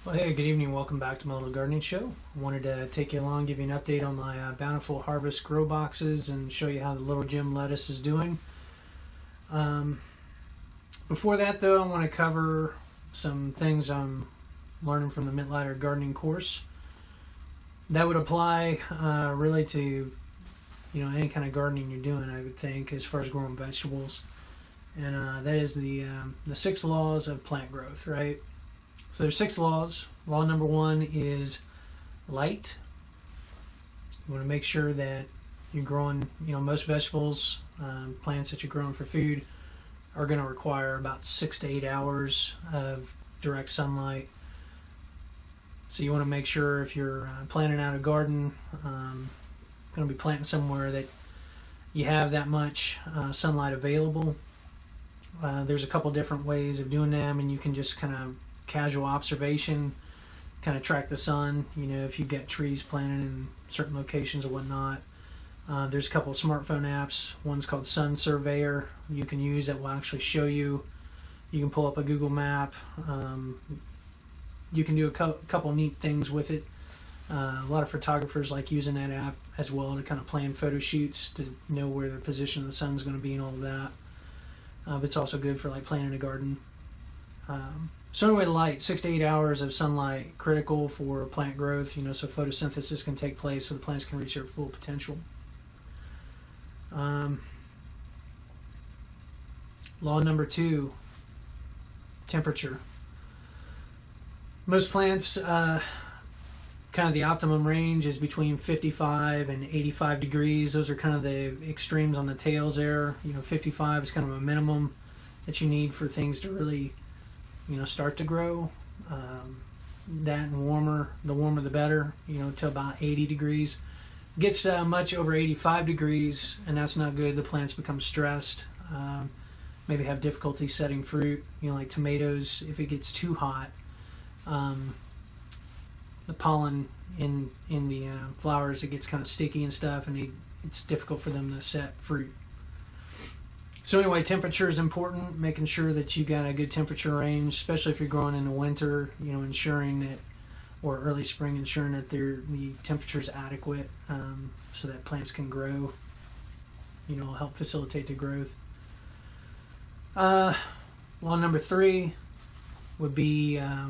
Well, hey, good evening. Welcome back to my little gardening show. I wanted to take you along, give you an update on my Bountiful Harvest grow boxes and show you how the little Jim lettuce is doing. Before that, though, I want to cover some things I'm learning from the Mittlider gardening course. That would apply really to any kind of gardening you're doing, I would think, as far as growing vegetables. And that is the 6 laws of plant growth, right? So there's 6 laws. Law number 1 is light. You want to make sure that you're growing, most vegetables, plants that you're growing for food are going to require about 6 to 8 hours of direct sunlight. So you want to make sure if you're planting out a garden, going to be planting somewhere that you have that much sunlight available. There's a couple different ways of doing that. I mean, you can just kind of casual observation, kind of track the sun, if you've got trees planted in certain locations or whatnot. There's a couple of smartphone apps. One's called Sun Surveyor you can use that will actually show you. You can pull up a Google map. You can do a couple neat things with it. A lot of photographers like using that app as well to kind of plan photo shoots to know where the position of the sun's going to be and all of that. But it's also good for like planting a garden. So anyway, light, 6 to 8 hours of sunlight, critical for plant growth, so photosynthesis can take place so the plants can reach their full potential. Law number 2, temperature. Most plants, kind of the optimum range is between 55 and 85 degrees. Those are kind of the extremes on the tails there. 55 is kind of a minimum that you need for things to really start to grow. That and warmer, the warmer the better, to about 80 degrees. Gets much over 85 degrees, and that's not good. The plants become stressed, maybe have difficulty setting fruit, like tomatoes. If it gets too hot, the pollen in the flowers, it gets kind of sticky and stuff, and it's difficult for them to set fruit. So anyway, temperature is important, making sure that you got a good temperature range, especially if you're growing in the winter, ensuring that, or early spring, ensuring that the temperature is adequate so that plants can grow, help facilitate the growth. Law number 3 would be, I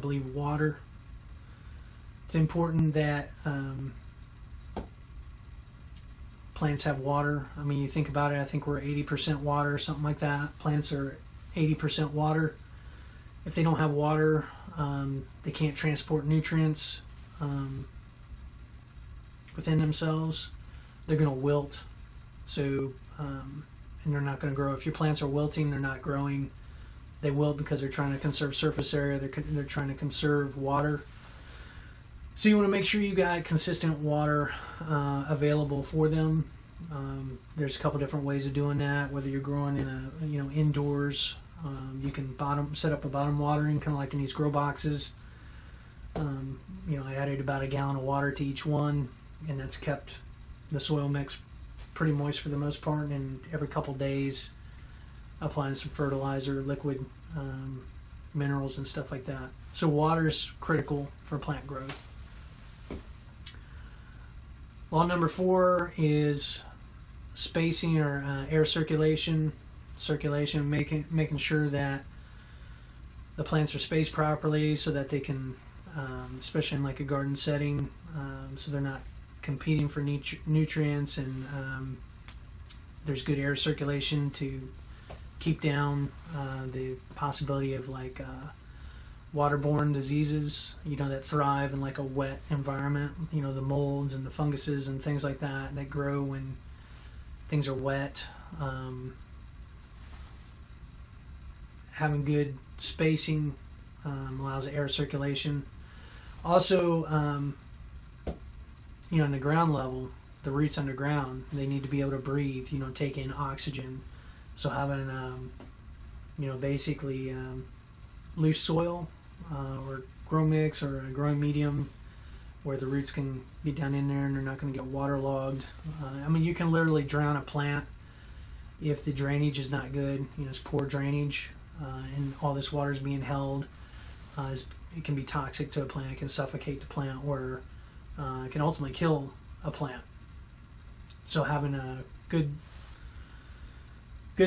believe, water. It's important that plants have water. I mean, you think about it, I think we're 80% water or something like that. Plants are 80% water. If they don't have water, they can't transport nutrients within themselves. They're going to wilt. So, and they're not going to grow. If your plants are wilting, they're not growing. They wilt because they're trying to conserve surface area. They're trying to conserve water. So you want to make sure you got consistent water available for them. There's a couple different ways of doing that. Whether you're growing in indoors, you can set up a bottom watering, kind of like in these grow boxes. I added about a gallon of water to each one, and that's kept the soil mix pretty moist for the most part. And every couple days, applying some fertilizer, liquid minerals, and stuff like that. So water's critical for plant growth. Law number 4 is spacing or air circulation, making sure that the plants are spaced properly so that they can, especially in like a garden setting, so they're not competing for nutrients, and there's good air circulation to keep down the possibility of like waterborne diseases, that thrive in like a wet environment, the molds and the funguses and things like that grow when things are wet. Having good spacing allows air circulation. Also, in the ground level, the roots underground, they need to be able to breathe, take in oxygen. So having, basically loose soil or grow mix or a growing medium where the roots can be down in there and they're not going to get waterlogged. You can literally drown a plant if the drainage is not good, it's poor drainage and all this water is being held. it can be toxic to a plant, it can suffocate the plant, or it can ultimately kill a plant. So having a good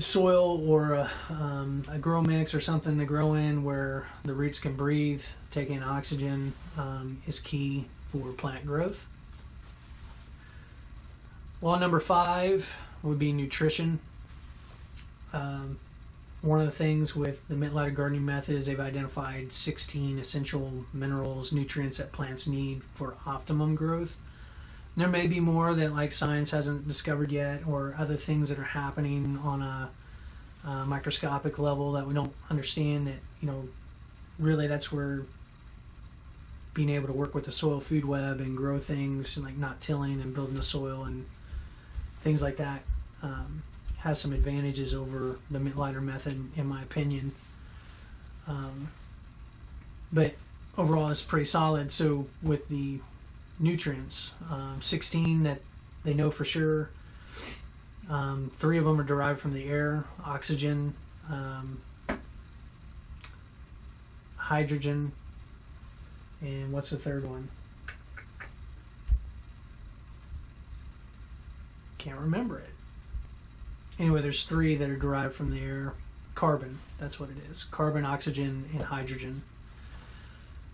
soil or a grow mix or something to grow in where the roots can breathe, take in oxygen, is key for plant growth. Law number 5 would be nutrition. One of the things with the mint-ladder gardening method is they've identified 16 essential minerals, nutrients that plants need for optimum growth. There may be more that like science hasn't discovered yet, or other things that are happening on a microscopic level that we don't understand, that really that's where being able to work with the soil food web and grow things like not tilling and building the soil and things like that has some advantages over the mint-ladder method, in my opinion. But overall it's pretty solid. So with the nutrients, 16 that they know for sure, 3 of them are derived from the air: oxygen, hydrogen, and what's the third one? Can't remember it. Anyway, there's 3 that are derived from the air. Carbon, that's what it is. Carbon, oxygen, and hydrogen.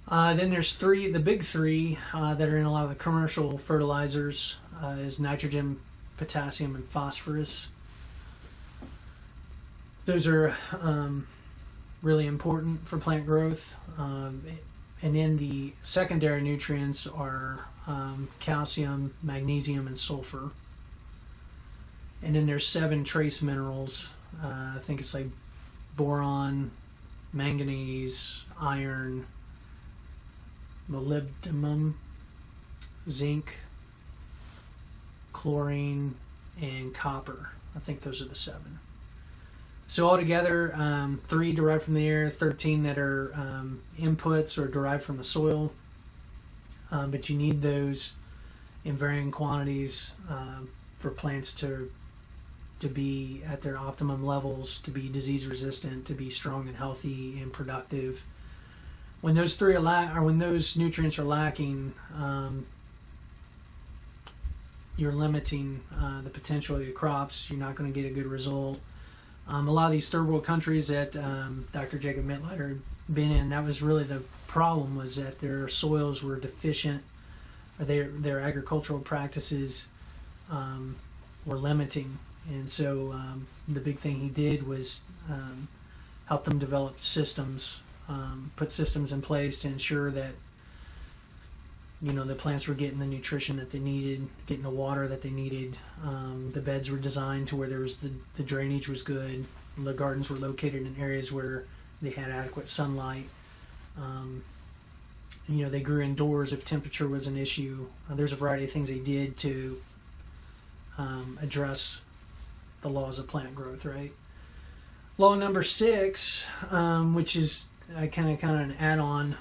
Then there's 3, the big 3 that are in a lot of the commercial fertilizers is nitrogen, potassium, and phosphorus. Those are really important for plant growth. And then the secondary nutrients are calcium, magnesium, and sulfur. And then there's 7 trace minerals. I think it's like boron, manganese, iron, molybdenum, zinc, chlorine, and copper. I think those are the 7. So altogether, 3 derived from the air, 13 that are inputs or derived from the soil. But you need those in varying quantities for plants to be at their optimum levels, to be disease resistant, to be strong and healthy and productive. When those 3 are when those nutrients are lacking, you're limiting the potential of your crops. You're not going to get a good result. A lot of these third world countries that Dr. Jacob Mint-ladder had been in, that was really the problem, was that their soils were deficient, or their agricultural practices were limiting. And so the big thing he did was help them develop systems, put systems in place to ensure that the plants were getting the nutrition that they needed, getting the water that they needed. The beds were designed to where there was the drainage was good. The gardens were located in areas where they had adequate sunlight. They grew indoors if temperature was an issue. There's a variety of things they did to address the laws of plant growth, right? Law number 6, which is kind of an add-on,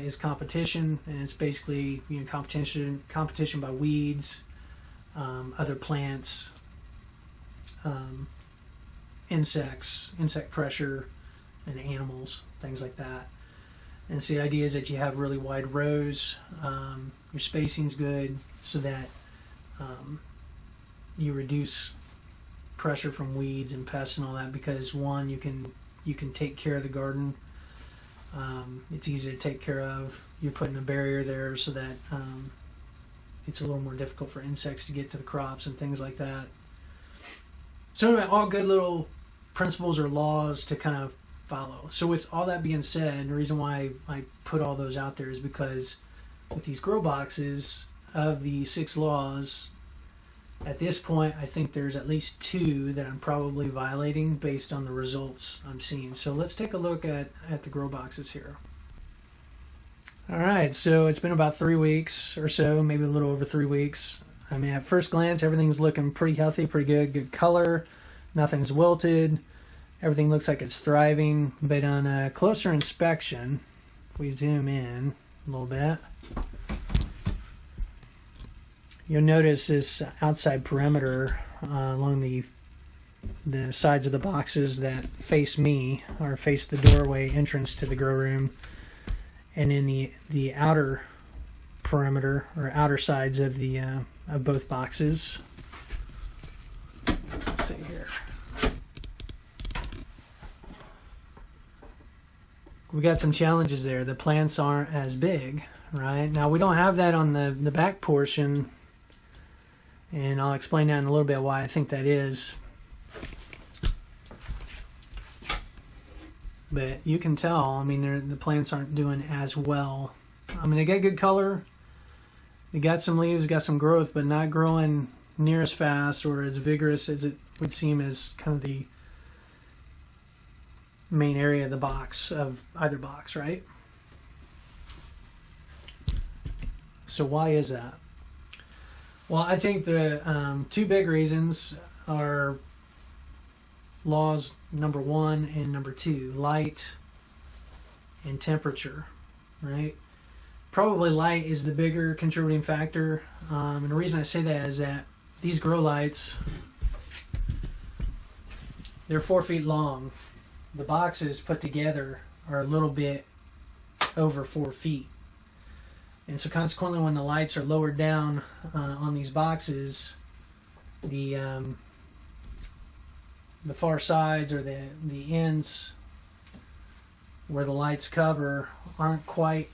is competition, and it's basically competition by weeds, other plants, insects, insect pressure, and animals, things like that. And so the idea is that you have really wide rows, your spacing's good, so that you reduce pressure from weeds and pests and all that, because one, you can take care of the garden. It's easy to take care of. You're putting a barrier there so that it's a little more difficult for insects to get to the crops and things like that. So anyway, all good little principles or laws to kind of follow. So with all that being said, the reason why I put all those out there is because with these grow boxes, of the 6 laws, at this point, I think there's at least 2 that I'm probably violating based on the results I'm seeing. So let's take a look at the grow boxes here. All right, so it's been about 3 weeks or so, maybe a little over 3 weeks. I mean, at first glance, everything's looking pretty healthy, pretty good color. Nothing's wilted. Everything looks like it's thriving. But on a closer inspection, if we zoom in a little bit, you'll notice this outside perimeter along the sides of the boxes that face me, or face the doorway entrance to the grow room. and in the outer perimeter or outer sides of the of both boxes. Let's see here. We got some challenges there. The plants aren't as big, right? Now we don't have that on the back portion, and I'll explain that in a little bit why I think that is. But you can tell, I mean, the plants aren't doing as well. I mean, they got good color. They got some leaves, got some growth, but not growing near as fast or as vigorous as it would seem as kind of the main area of the box, of either box, right? So why is that? Well, I think the two big reasons are laws number 1 and number 2, light and temperature, right? Probably light is the bigger contributing factor, and the reason I say that is that these grow lights, they're 4 feet long. The boxes put together are a little bit over 4 feet, and so consequently when the lights are lowered down on these boxes, the far sides or the ends where the lights cover aren't quite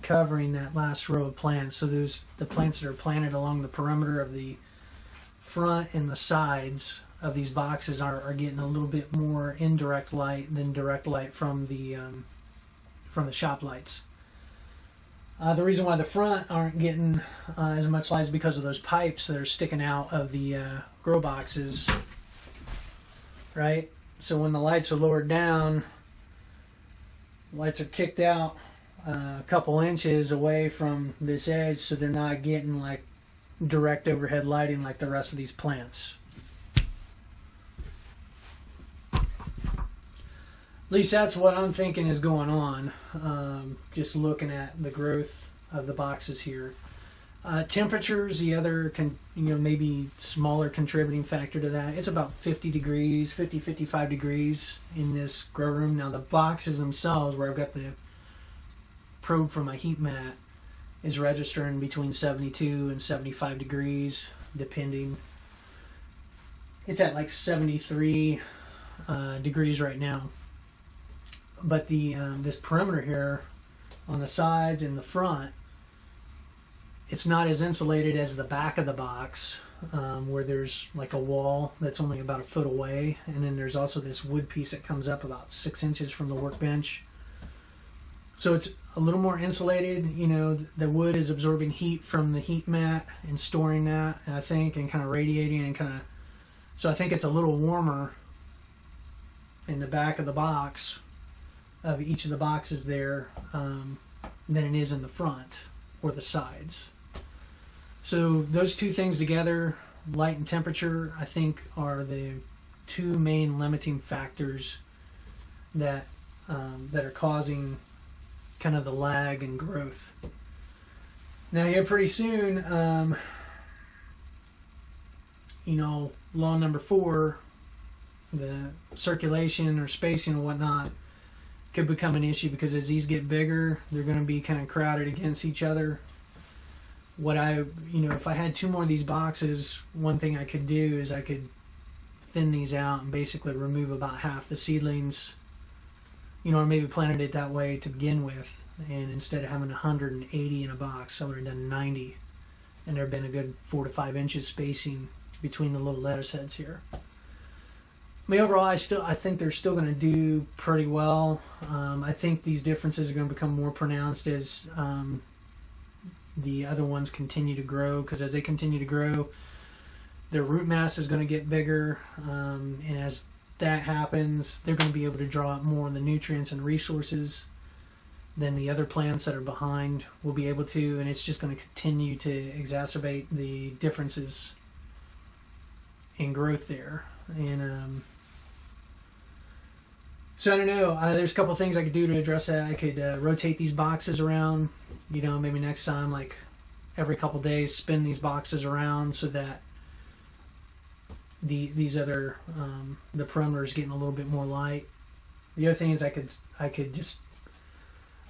covering that last row of plants. So the plants that are planted along the perimeter of the front and the sides of these boxes are getting a little bit more indirect light than direct light from the shop lights. The reason why the front aren't getting as much light is because of those pipes that are sticking out of the grow boxes. Right? So when the lights are lowered down, lights are kicked out a couple inches away from this edge, so they're not getting like direct overhead lighting like the rest of these plants. At least that's what I'm thinking is going on, just looking at the growth of the boxes here. Temperatures, the other, maybe smaller contributing factor to that. It's about 50 degrees, 55 degrees in this grow room. Now the boxes themselves, where I've got the probe for my heat mat, is registering between 72 and 75 degrees, depending. It's at like 73 degrees right now. But the this perimeter here on the sides and the front, it's not as insulated as the back of the box, where there's like a wall that's only about a foot away, and then there's also this wood piece that comes up about 6 inches from the workbench. So it's a little more insulated. The wood is absorbing heat from the heat mat and storing that, and I think, and kind of radiating and kind of. So I think it's a little warmer in the back of the box, of each of the boxes there, than it is in the front or the sides. So those two things together, light and temperature, I think are the two main limiting factors that are causing kind of the lag and growth. Now, pretty soon, law number 4, the circulation or spacing and whatnot, could become an issue, because as these get bigger, they're going to be kind of crowded against each other. If I had 2 more of these boxes, one thing I could do is I could thin these out and basically remove about half the seedlings, or maybe planted it that way to begin with, and instead of having 180 in a box, I would have done 90, and there have been a good 4 to 5 inches spacing between the little lettuce heads here. Overall, I think they're still going to do pretty well. I think these differences are going to become more pronounced as the other ones continue to grow, because as they continue to grow, their root mass is going to get bigger, and as that happens, they're going to be able to draw out more of the nutrients and resources than the other plants that are behind will be able to, and it's just going to continue to exacerbate the differences in growth there. And so I don't know. There's a couple things I could do to address that. I could rotate these boxes around. Maybe next time, like every couple days, spin these boxes around so that these other the perimeter is getting a little bit more light. The other thing is I could just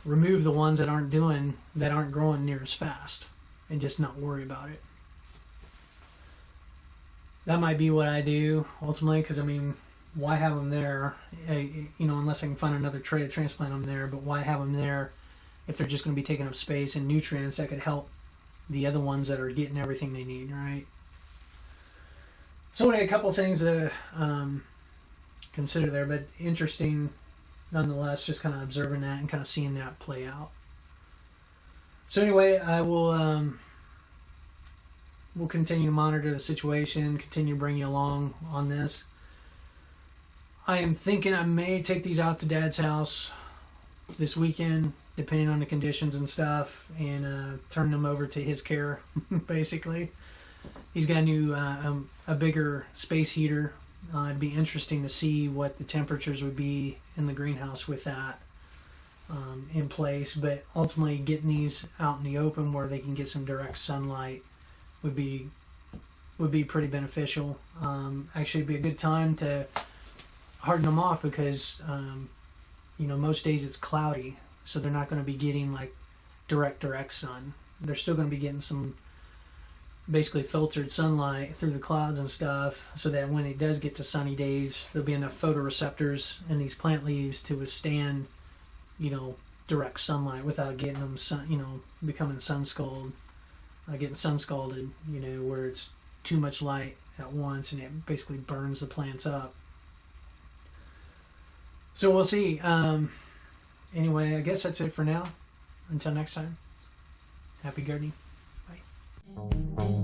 remove the ones that aren't growing near as fast, and just not worry about it. That might be what I do ultimately, because I mean, why have them there? Unless I can find another tray to transplant them there. But why have them there if they're just going to be taking up space and nutrients that could help the other ones that are getting everything they need, right? So anyway, a couple things to consider there, but interesting nonetheless, just kind of observing that and kind of seeing that play out. So anyway, I will we'll continue to monitor the situation, continue to bring you along on this. I am thinking I may take these out to Dad's house this weekend, depending on the conditions and stuff, and turn them over to his care, basically. He's got a new, a bigger space heater. It'd be interesting to see what the temperatures would be in the greenhouse with that in place. But ultimately, getting these out in the open where they can get some direct sunlight would be pretty beneficial. Actually, it'd be a good time to harden them off because most days it's cloudy, so they're not going to be getting like direct sun. They're still going to be getting some basically filtered sunlight through the clouds and stuff, so that when it does get to sunny days, there'll be enough photoreceptors in these plant leaves to withstand direct sunlight without getting them becoming sun scalded, getting sun scalded, where it's too much light at once and it basically burns the plants up. So we'll see. Anyway, I guess that's it for now. Until next time, happy gardening. Bye.